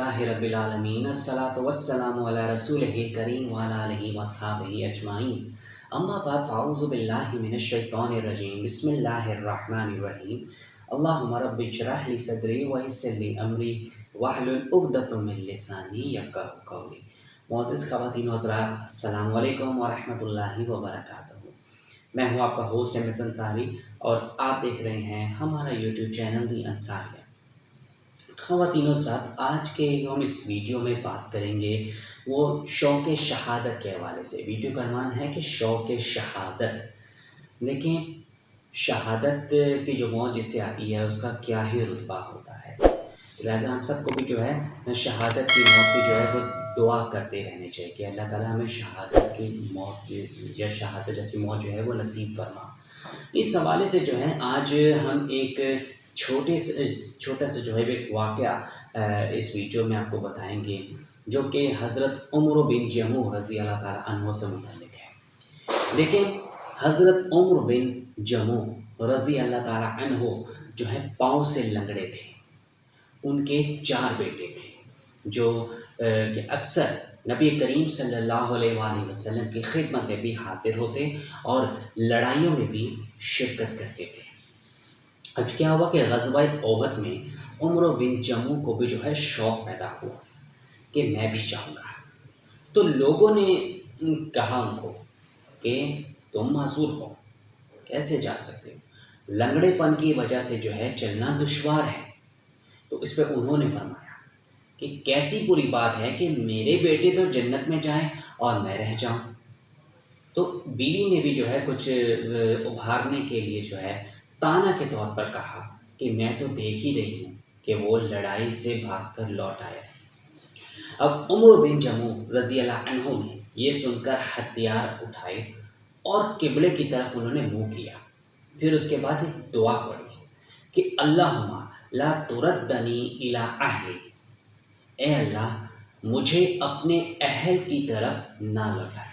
अल्हम्दुलिल्लाहि रब्बिल आलमीन अस्सलातु वस्सलामु अला रसूलिहिल करीम व अला आलिहि वस्हबिहि अजमाइन अम्मा बाद फ़अऊज़ु बिल्लाहि मिनश शैतानिर रजीम बिस्मिल्लाहिर रहमानिर रहीम अल्लाहुम्मा रब्बि इश्रह ली सदरी व यस्सिर ली अमरी वहलुल उक़दतम मिन लिसानी यफ़क़हू क़ौली। मुअज़्ज़िज़ ख़वातीन व हज़रात, अस्सलामु अलैकुम व रहमतुल्लाहि व बरकातहू। मैं हूँ आपका होस्ट एमएस अंसारी और आप देख रहे हैं हमारा यूट्यूब चैनल दी अंसारिया। ख़वातीन हज़रात, आज के हम इस वीडियो में बात करेंगे वो शौक़ शहादत के हवाले से। वीडियो का अनुमान है कि शौक़ शहादत। देखें, शहादत की जो मौत जिससे आती है उसका क्या ही रुतबा होता है। लिहाजा हम सबको भी जो है शहादत की मौत की जो है वो दुआ करते रहनी चाहिए कि अल्लाह ताला हमें शहादत की मौत या शहादत जैसी मौत जो है वो नसीब फरमा। इस हवाले से जो है आज हम एक छोटा सा जो है एक वाक़या इस वीडियो में आपको बताएंगे जो कि हज़रत उमर बिन जमूह रज़ी अल्लाह ताला अन्हु से मुतल्लिक़ है। देखें, हज़रत उमर बिन जमूह रज़ी अल्लाह ताला अन्हु जो है पाँव से लंगड़े थे। उनके 4 बेटे थे जो कि अक्सर नबी करीम सल्लल्लाहु अलैहि वसल्लम की खिदमत में भी हाज़िर होते और लड़ाइयों में भी शिरकत करते थे। अब क्या हुआ कि ग़ज़वा ओहद में उमर बिन जमूह को भी जो है शौक़ पैदा हुआ कि मैं भी जाऊँगा। तो लोगों ने कहा उनको कि तुम मासूर हो, कैसे जा सकते हो, लंगड़ेपन की वजह से जो है चलना दुश्वार है। तो इस पर उन्होंने फरमाया कि कैसी बुरी बात है कि मेरे बेटे तो जन्नत में जाएं और मैं रह जाऊं। तो बीवी ने भी जो है कुछ उभारने के लिए जो है ताना के तौर पर कहा कि मैं तो देख ही रही हूँ कि वो लड़ाई से भागकर लौट आया। अब उमर बिन जमूह रज़ी अल्लाह अन्हु ने ये सुनकर हथियार उठाए और किबले की तरफ उन्होंने मुँह किया। फिर उसके बाद एक दुआ पढ़ी कि अल्लाहुम्मा ला तुरद्दनी इला अहली, ए अल्लाह मुझे अपने अहल की तरफ ना लौटाइए।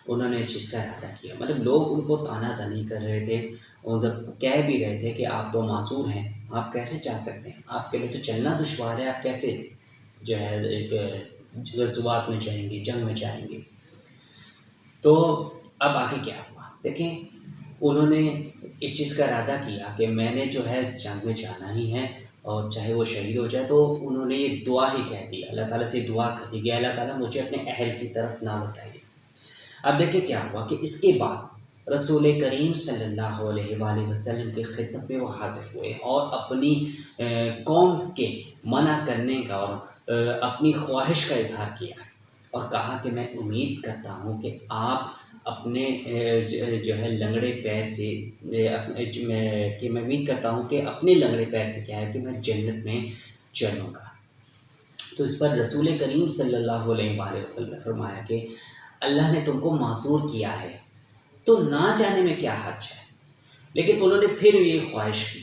उन्होंने इस चीज़ का इरादा किया। मतलब लोग उनको तानाज़नी कर रहे थे और जब कह भी रहे थे कि आप तो माज़ूर हैं, आप कैसे जा सकते हैं, आपके लिए तो चलना दुश्वार है, आप कैसे जो है एक ग़ज़वात में जाएंगे, जंग में जाएंगे। तो अब आगे क्या हुआ देखें, उन्होंने इस चीज़ का इरादा किया कि मैंने जो है जंग में जाना ही है और चाहे वो शहीद हो जाए। तो उन्होंने ये दुआ ही कह दी, अल्लाह ताला से दुआ कर दी कि अल्लाह ताला मुझे अपने अहल की तरफ ना लौटाइए। अब देखिए क्या हुआ कि इसके बाद रसूल करीम सल्लल्लाहु अलैहि वसल्लम की खिदमत में वो हाज़िर हुए और अपनी कौम के मना करने का और अपनी ख्वाहिश का इजहार किया और कहा कि मैं उम्मीद करता हूँ कि आप अपने जो है लंगड़े पैर से मैं उम्मीद करता हूँ कि अपने लंगड़े पैर से क्या है कि मैं जन्नत में चलूँगा। तो इस पर रसूल करीम सल्लल्लाहु अलैहि वसल्लम ने फरमाया कि अल्लाह ने तुमको मासूर किया है तो ना जाने में क्या हर्ज है। लेकिन उन्होंने फिर ये ख्वाहिश की,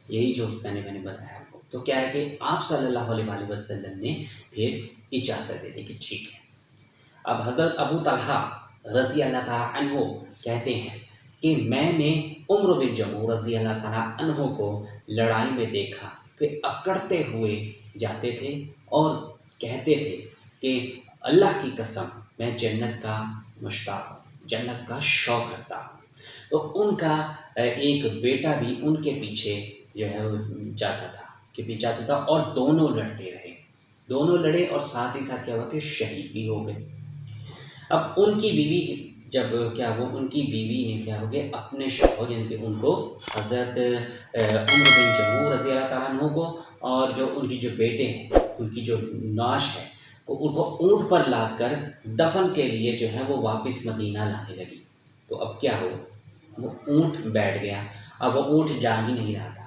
यही जो मैंने बताया आपको। तो क्या है कि आप सल्लल्लाहु अलैहि वसल्लम ने फिर इजाज़त दे दी कि ठीक है। अब हज़रत अबू तलहा रज़ी अल्लाह ताला अन्हु कहते हैं कि मैंने उमर बिन जमूह रज़ी अल्लाह ताला अन्हु को लड़ाई में देखा कि अकड़ते हुए जाते थे और कहते थे कि अल्लाह की कसम मैं जन्नत का मुश्ताक हूँ, जन्नत का शौक़ रखता हूँ। तो उनका एक बेटा भी उनके पीछे जो है वो जाता था और दोनों लड़ते रहे, दोनों लड़े और साथ ही साथ क्या हुआ कि शहीद भी हो गए। अब उनकी बीवी उनकी बीवी ने क्या हो गया अपने शौहर यानी कि उनको हज़रत उमर बिन जमूह रज़ी अल्लाह ताला अन्हु को और जो उनकी जो बेटे हैं उनकी जो नाश है उनको ऊँट पर लाद कर दफन के लिए जो है वो वापस मदीना लाने लगी। तो अब क्या हुआ, वो ऊँट बैठ गया, अब वो ऊँट जा ही नहीं रहा था।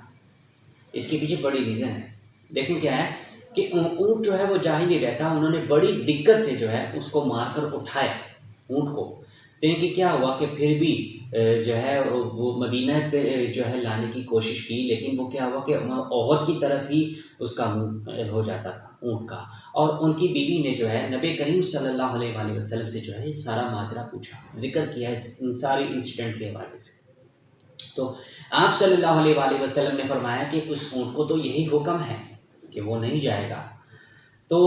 इसके पीछे बड़ी रीज़न है। देखें क्या है कि ऊँट जो है वो जा ही नहीं रहता। उन्होंने बड़ी दिक्कत से जो है उसको मार कर उठाया ऊँट को। तो कि क्या हुआ कि फिर भी जो है वो मदीना पे जो है लाने की कोशिश की, लेकिन वो क्या हुआ कि ओहद की तरफ ही उसका मुँह हो जाता था ऊँट का। और उनकी बीवी ने जो है नबी करीम सल्लल्लाहु अलैहि वसल्लम से जो है ये सारा माजरा पूछा, ज़िक्र किया इस सारे इंसिडेंट के हवाले से। तो आप सल्लल्लाहु अलैहि वसल्लम ने फरमाया कि उस ऊँट को तो यही हुक्म है कि वो नहीं जाएगा। تو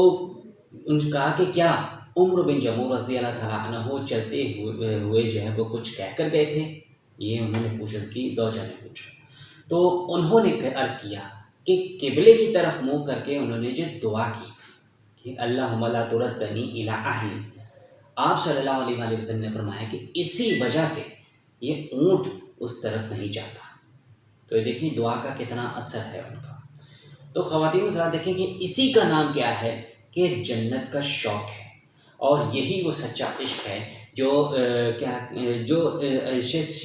ان نے کہا کہ کیا عمر بن جموع رضی اللہ تعالیٰ عنہ چلتے ہوئے جو ہے وہ کچھ کہہ کر گئے تھے؟ یہ انہوں نے پوچھا، کی زوجہ نے پوچھا، تو انہوں نے عرض کیا کہ قبلے کی طرف منہ کر کے انہوں نے جو دعا کی کہ اللہم لا تردنی الی اہلی، آپ صلی اللہ علیہ وآلہ وسلم نے فرمایا کہ اسی وجہ سے یہ اونٹ اس طرف نہیں جاتا۔ تو یہ دیکھیں دعا کا کتنا اثر ہے ان کا۔ تو خواتین ذرا دیکھیں کہ اسی کا نام کیا ہے کہ جنت کا شوق ہے، اور یہی وہ سچا عشق ہے جو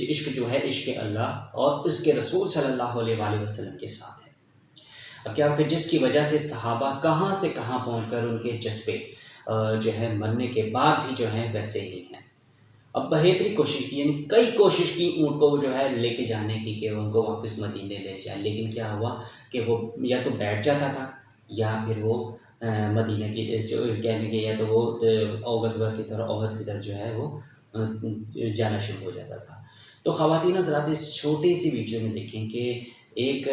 عشق جو ہے عشق اللہ اور اس کے رسول صلی اللہ علیہ وآلہ وسلم کے ساتھ ہے۔ اب کیا ہو کہ جس کی وجہ سے صحابہ کہاں سے کہاں پہنچ کر ان کے جذبے جو ہے مرنے کے بعد بھی جو ہے ویسے ہی ہیں۔ اب بہتری کوشش کی، یعنی کئی کوشش کی ان کو جو ہے لے کے جانے کی کہ ان کو واپس مدینے لے جائیں، لیکن کیا ہوا کہ وہ یا تو بیٹھ جاتا تھا یا پھر وہ مدینہ کی کہنے کے یا تو وہ غزوہ کی طرف عہد کی طرف جو ہے وہ جانا شروع ہو جاتا تھا۔ تو خواتین حضرات اس چھوٹی سی ویڈیو میں دیکھیں کہ ایک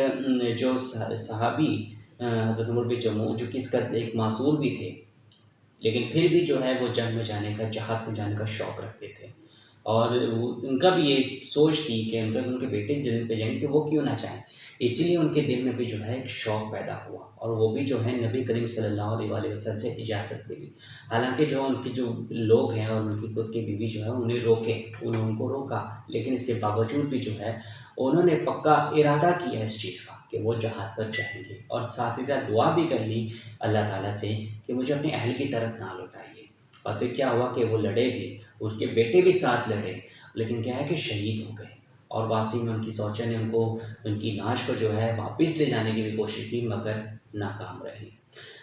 جو صحابی حضرت عمر بن جموع جو کہ اس کا ایک معصور بھی تھے، لیکن پھر بھی جو ہے وہ جنگ میں جانے کا، جہاد میں جانے کا شوق رکھتے تھے، اور ان کا بھی یہ سوچ تھی کہ ان کے بیٹے جنگ پہ جائیں گے تو وہ کیوں نہ چاہیں، اسی لیے ان کے دل میں بھی جو ہے ایک شوق پیدا ہوا، اور وہ بھی جو ہے نبی کریم صلی اللہ علیہ وآلہ وسلم سے اجازت ملی۔ حالانکہ جو ان کی جو لوگ ہیں اور ان کی خود کی بیوی جو ہے انہوں ان کو روکا، لیکن اس کے باوجود بھی جو ہے انہوں نے پکا ارادہ کیا اس چیز کا کہ وہ جہاد پر جائیں گے، اور ساتھ ہی ساتھ دعا بھی کر لی اللہ تعالیٰ سے کہ مجھے اپنے اہل کی طرف نہ لوٹائیے۔ اور پھر کیا ہوا کہ وہ لڑے بھی، اس کے بیٹے بھی ساتھ لڑے، لیکن کیا ہے کہ شہید ہو گئے، اور واپسی میں ان کی زوجہ نے ان کی ناش کو جو ہے واپس لے جانے کی بھی کوشش کی، مگر ناکام رہی۔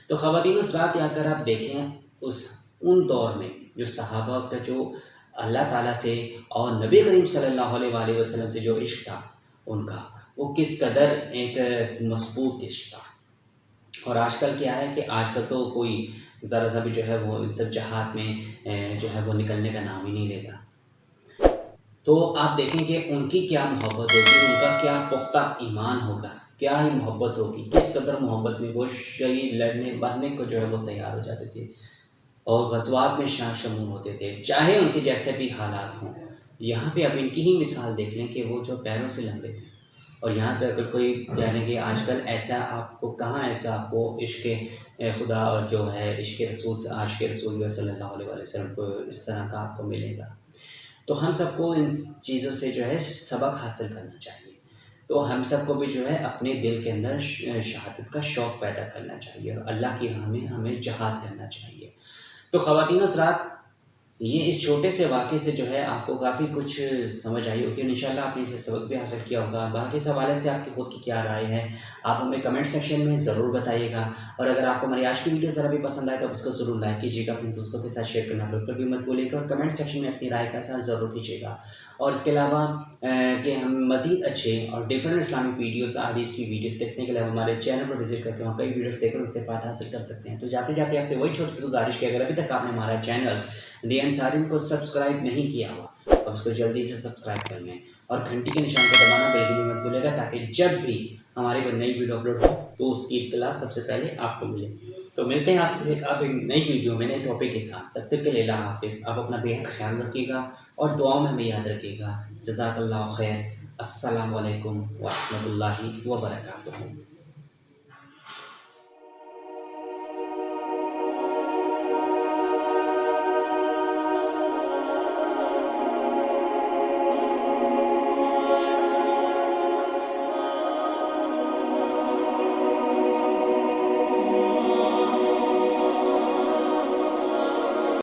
تو خواتین حضرات اگر آپ دیکھیں ان دور میں جو صحابہ کا جو اللہ تعالیٰ سے اور نبی کریم صلی اللہ علیہ وآلہ وسلم سے جو عشق تھا ان کا، وہ کس قدر ایک مضبوط عشق تھا۔ اور آج کل کیا ہے کہ آج کل تو کوئی ذرا سا بھی جو ہے وہ ان سب جہاد میں جو ہے وہ نکلنے کا نام ہی نہیں لیتا۔ تو آپ دیکھیں کہ ان کی کیا محبت ہوگی، ان کا کیا پختہ ایمان ہوگا، کیا ہی محبت ہوگی، کس قدر محبت میں وہ شہید لڑنے مرنے کو جو ہے وہ تیار ہو جاتے تھے، اور غزوات میں شامل ہوتے تھے، چاہے ان کے جیسے بھی حالات ہوں۔ یہاں پہ اب ان کی ہی مثال دیکھ لیں کہ وہ جو پیروں سے لنگڑے تھے، اور یہاں پہ اگر کوئی کہنے کہ آج کل ایسا آپ کو کہاں، ایسا آپ کو عشق خدا اور جو ہے عشق رسول سے عاشق رسول صلی اللہ علیہ وآلہ وسلم کو اس طرح کا آپ کو ملے گا۔ تو ہم سب کو ان چیزوں سے جو ہے سبق حاصل کرنا چاہیے، تو ہم سب کو بھی جو ہے اپنے دل کے اندر شہادت کا شوق پیدا کرنا چاہیے، اور اللہ کی راہ میں ہمیں جہاد کرنا چاہیے۔ تو خواتین حضرات یہ اس چھوٹے سے واقعے سے جو ہے آپ کو کافی کچھ سمجھ آئی ہوگی، اور انشاءاللہ آپ نے اسے سبق بھی حاصل کیا ہوگا۔ باقی اس حوالے سے آپ کی خود کی کیا رائے ہے آپ ہمیں کمنٹ سیکشن میں ضرور بتائیے گا، اور اگر آپ کو ہماری آج کی ویڈیو ذرا بھی پسند آئے تو اس کو ضرور لائک کیجیے گا، اپنے دوستوں کے ساتھ شیئر کرنا بالکل بھی مت بھولے گا، اور کمنٹ سیکشن میں اپنی رائے کا اظہار ضرور کیجیے گا۔ اور اس کے علاوہ کہ ہم مزید اچھے اور ڈفرینٹ اسلامک ویڈیوز، حدیث کی ویڈیوز دیکھنے کے لیے ہمارے چینل پر وزٹ کر کے وہاں کئی ویڈیوز دیکھ کر ان سے فائدہ حاصل کر سکتے ہیں۔ تو جاتے جاتے آپ سے وہی چھوٹی سی گزارش کہ اگر ابھی تک آپ نے ہمارا چینل دی انصارین کو سبسکرائب نہیں کیا ہوا اب اس کو جلدی سے سبسکرائب کر لیں، اور گھنٹی کے نشان کو دبانا بالکل بھی مت بھولے گا، تاکہ جب بھی ہماری کوئی نئی ویڈیو اپلوڈ ہو تو اس کی اطلاع سب سے پہلے آپ کو ملے۔ تو ملتے ہیں آپ سے ایک نئی ویڈیو میں نئے ٹاپک کے ساتھ، تب تک کے لیے اللہ حافظ۔ آپ اپنا بہت خیال رکھیے گا اور دعاؤں میں ہمیں یاد رکھیے گا۔ جزاک اللہ خیر۔ السلام علیکم ورحمۃ اللہ وبرکاتہ۔